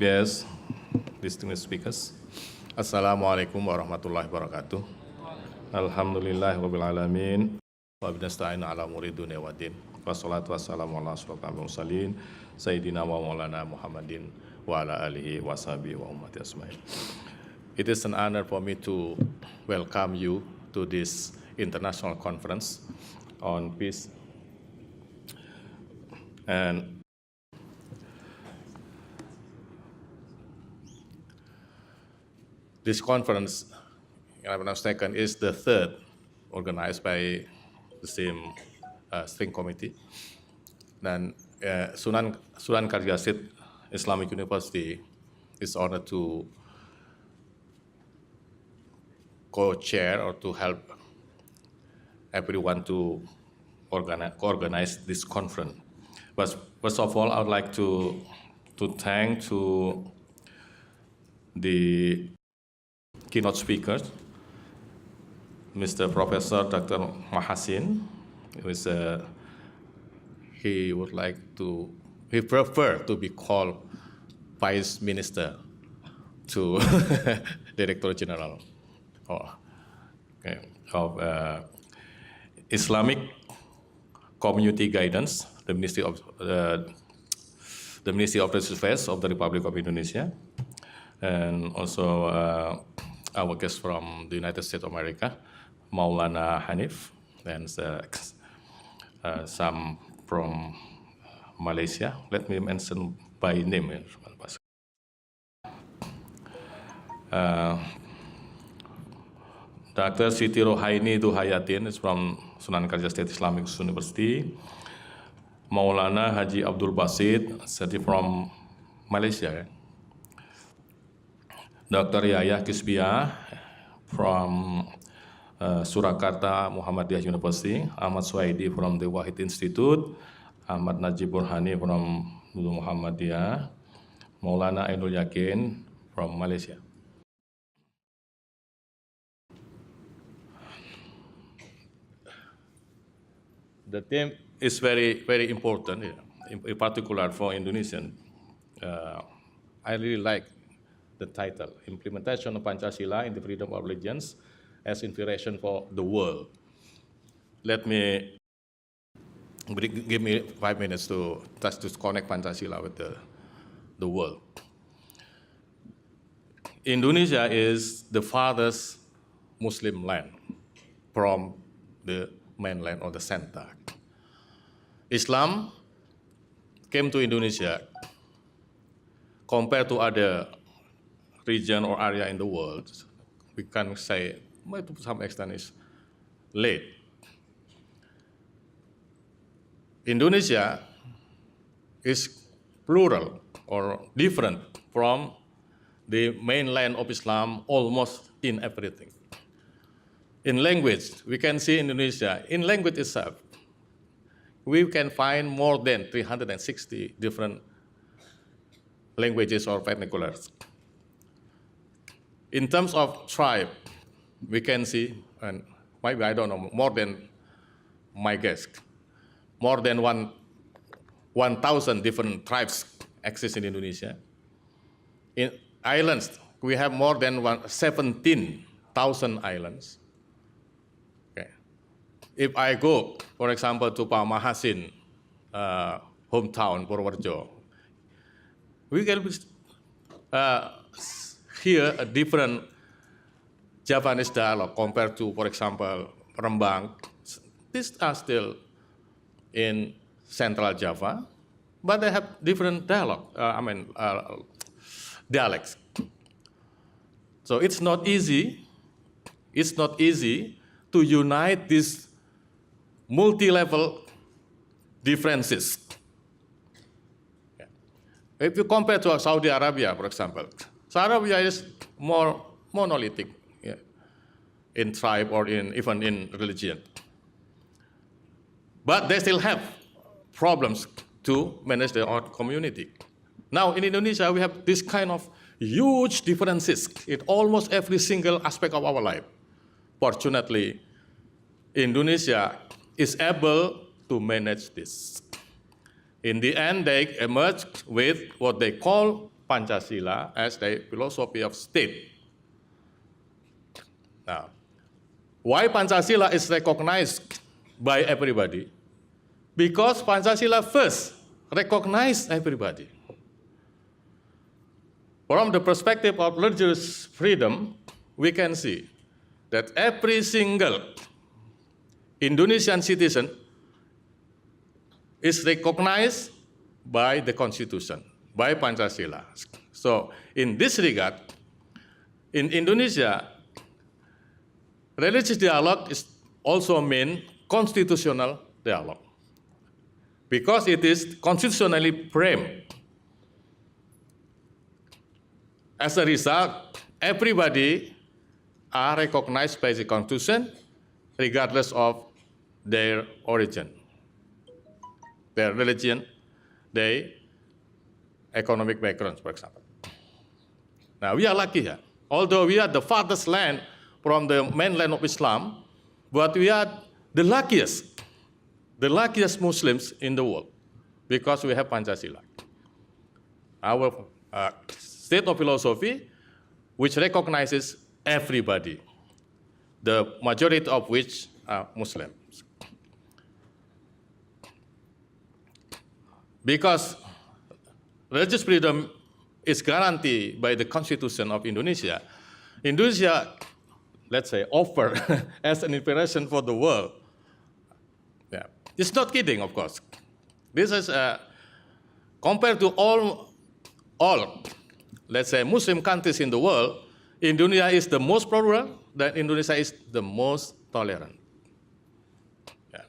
Yes, distinguished speakers. Assalamualaikum warahmatullahi wabarakatuh. Alhamdulillah rabbil alamin. Wa binasta'inu ala umuri dunya waddin. Wassalatu wassalamu ala asyrofil mursalin sayyidina wa maulana Muhammadin wa ala alihi wa sahbihi wa ummati asma'in. It is an honor for me to welcome you to this international conference on peace. And this conference, if I'm not mistaken, is the third organized by the same steering committee. Dan Sunan Kalijaga Islamic University is honored to co-chair or to help everyone to organize this conference. But first of all, I would like to thank to the keynote speakers, Mr. Professor Dr. Mahasin. He prefer to be called Vice Minister to Director General of Islamic Community Guidance, the Ministry of Religious Affairs of the Republic of Indonesia, and also our guest from the United States of America, Maulana Hanif, and some from Malaysia. Let me mention by name. Dr. Siti Rohaini Duhayatin is from Sunan Kalijaga State Islamic University. Maulana Haji Abdul Basit, from Malaysia. Dr. Yahya Kisbia from Surakarta Muhammadiyah University. Ahmad Suhaidi from the Wahid Institute. Ahmad Najib Burhani from Muhammadiyah. Maulana Ainul Yakin from Malaysia. The theme is very, very important, in particular for Indonesian. I really like the title, Implementation of Pancasila in the Freedom of Religions as Inspiration for the World. Give me 5 minutes to connect Pancasila with the world. Indonesia is the farthest Muslim land from the mainland or the center. Islam came to Indonesia compared to other region or area in the world, we can say, to some extent, is late. Indonesia is plural or different from the mainland of Islam almost in everything. In language, we can see Indonesia, in language itself, we can find more than 360 different languages or vernaculars. In terms of tribe, we can see, and maybe I don't know, more than my guess, more than 1,000 different tribes exist in Indonesia. In islands, we have more than 17,000 islands. Okay. If I go, for example, to Pak Mahasin hometown, Purworejo, we can hear a different Javanese dialogue compared to, for example, Rembang. These are still in Central Java, but they have different dialects. So it's not easy to unite these multi-level differences. If you compare to Saudi Arabia, for example, Saudi Arabia is more monolithic in tribe or even in religion. But they still have problems to manage their own community. Now in Indonesia, we have this kind of huge differences in almost every single aspect of our life. Fortunately, Indonesia is able to manage this. In the end, they emerged with what they call Pancasila as the philosophy of state. Now, why Pancasila is recognized by everybody? Because Pancasila first recognized everybody. From the perspective of religious freedom, we can see that every single Indonesian citizen is recognized by the Constitution, by Pancasila. So in this regard, in Indonesia, religious dialogue is also mean constitutional dialogue because it is constitutionally framed. As a result, everybody are recognized by the Constitution regardless of their origin, their religion, their economic backgrounds, for example. Now, we are lucky here. Although we are the farthest land from the mainland of Islam, but we are the luckiest Muslims in the world because we have Pancasila. Our state of philosophy, which recognizes everybody, the majority of which are Muslims. Because religious freedom is guaranteed by the Constitution of Indonesia, Indonesia, let's say, offer as an inspiration for the world. Yeah. It's not kidding, of course. This is compared to all, let's say, Muslim countries in the world, Indonesia is the most plural, then Indonesia is the most tolerant. Yeah.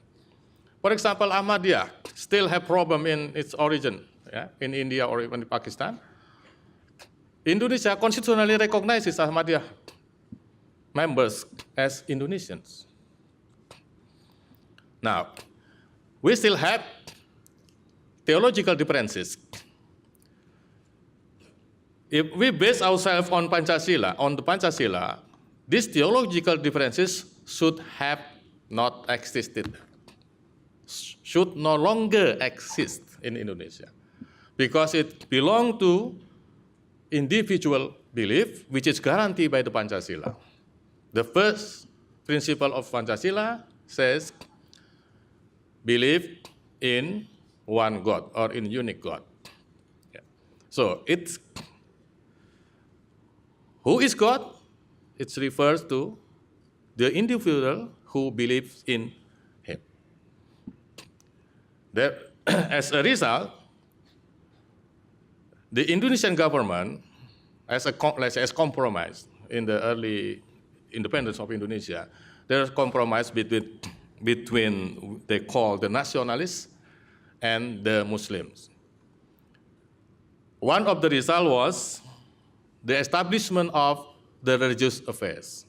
For example, Ahmadiyya still have problem in its origin, yeah, in India or even in Pakistan. Indonesia constitutionally recognizes Ahmadiyya members as Indonesians. Now, we still have theological differences. If we base ourselves on the Pancasila, these theological differences should have not existed, should no longer exist in Indonesia, because it belongs to individual belief, which is guaranteed by the Pancasila. The first principle of Pancasila says, believe in one God or in unique God. Yeah. So it's who is God? It refers to the individual who believes in Him. There, as a result, the Indonesian government, as compromise in the early independence of Indonesia, there's compromise between they call the nationalists and the Muslims. One of the results was the establishment of the religious affairs.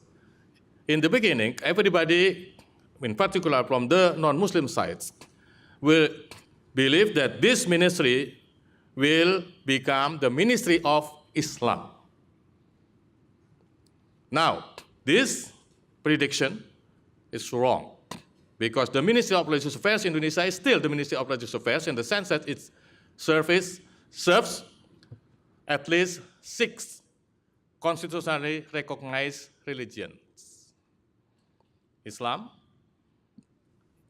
In the beginning, everybody, in particular from the non-Muslim sides, will believe that this ministry will become the Ministry of Islam. Now, this prediction is wrong, because the Ministry of Religious Affairs in Indonesia is still the Ministry of Religious Affairs in the sense that it serves at least 6 constitutionally recognized religions: Islam,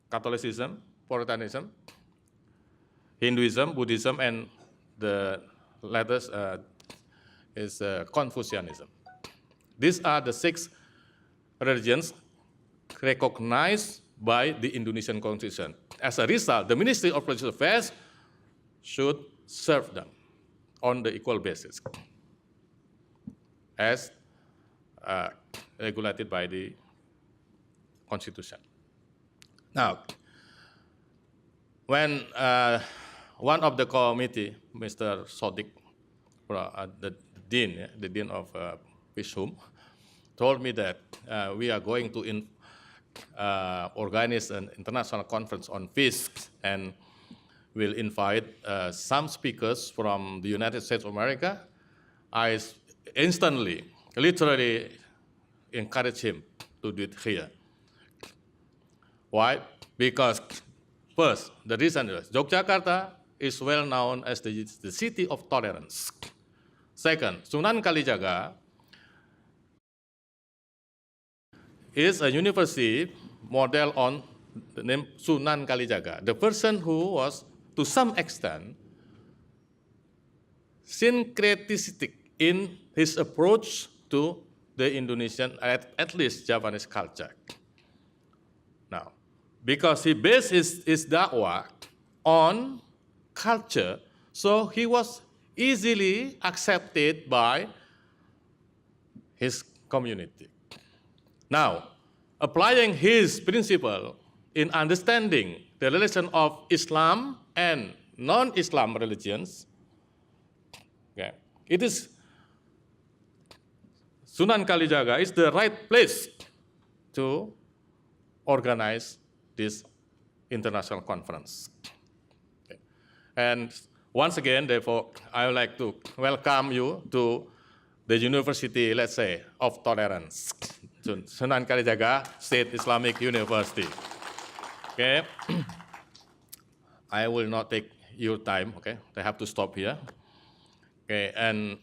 Catholicism, Protestantism, Hinduism, Buddhism, and the latest is Confucianism. These are the 6 religions recognized by the Indonesian Constitution. As a result, the Ministry of Religious Affairs should serve them on the equal basis, as regulated by the Constitution. Now, when one of the committee, Mr. Sodik, the dean of Ph.D, told me that we are going to organize an international conference on peace, and will invite some speakers from the United States of America. I instantly, literally encourage him to do it here. Why? Because first, the reason is Yogyakarta is well known as the city of tolerance. Second, Sunan Kalijaga is a university model on the name Sunan Kalijaga, the person who was, to some extent, syncretistic in his approach to the Indonesian, at least Javanese culture. Now, because he based his da'wah on culture, so he was easily accepted by his community. Now, applying his principle in understanding the relation of Islam and non-Islam religions, okay, it is Sunan Kalijaga is the right place to organize this international conference. Okay. And once again, therefore, I would like to welcome you to the University, let's say, of Tolerance, Sunan Kalijaga State Islamic University. Okay. I will not take your time, okay? I have to stop here. Okay, and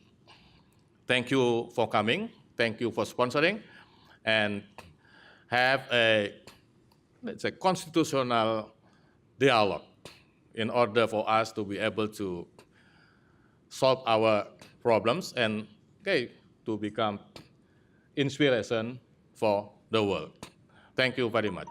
thank you for coming. Thank you for sponsoring, and have a, let's say, constitutional dialogue in order for us to be able to solve our problems and, okay, to become inspiration for the world. Thank you very much.